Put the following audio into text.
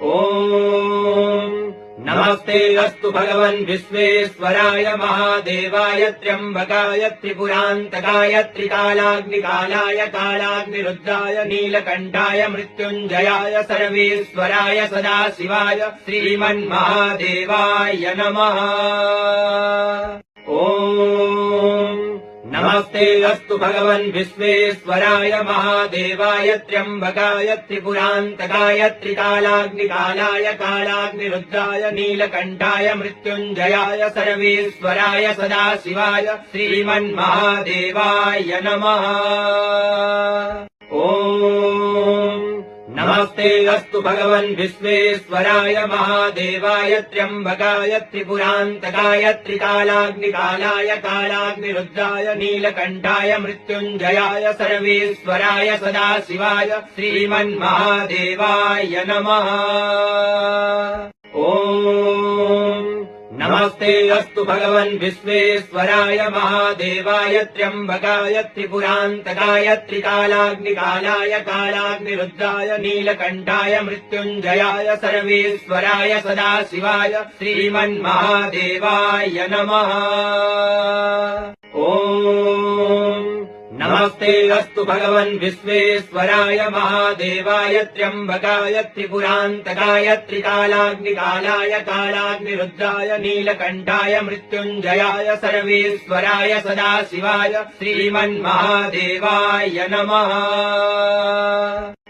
ॐ नमस्ते अस्तु भगवन् विश्वेश्वराय महादेवाय त्र्यम्बकाय त्रिपुरान्तकाय त्रिकालाग्निकालाय कालाग्निरुद्राय नीलकण्ठाय मृत्युञ्जयाय सर्वेश्वराय सदाशिवाय श्रीमन्महादेवाय नमः। ॐ नमस्ते अस्तु भगवन् विश्वेश्वराय महादेवाय त्र्यम्बकाय त्रिपुरान्तकाय त्रिकालाग्निकालाय कालाग्निरुद्राय नीलकण्ठाय मृत्युञ्जयाय सर्वेश्वराय सदाशिवाय श्रीमन्महादेवाय नमः। ॐ नमस्ते अस्तु भगवन् विश्वेश्वराय महादेवाय त्र्यम्बकाय त्रिपुरान्तकाय त्रिकालाग्निकालाय कालाग्निरुद्राय नीलकण्ठाय मृत्युञ्जयाय सर्वेश्वराय सदाशिवाय श्रीमन्महादेवाय नमः। ॐ नमस्ते अस्तु भगवन् विश्वेश्वराय महादेवाय त्र्यम्बकाय त्रिपुरान्तकाय त्रिकालाग्निकालाय कालाग्निरुद्राय नीलकण्ठाय मृत्युञ्जयाय सर्वेश्वराय सदाशिवाय श्रीमन्महादेवाय नमः। ॐ नमस्ते अस्तु भगवन् विश्वेश्वराय महादेवाय त्र्यम्बकाय त्रिपुरान्तकाय त्रिकालाग्निकालाय कालाग्निरुद्राय नीलकण्ठाय मृत्युञ्जयाय सर्वेश्वराय सदाशिवाय श्रीमन्महादेवाय नमः।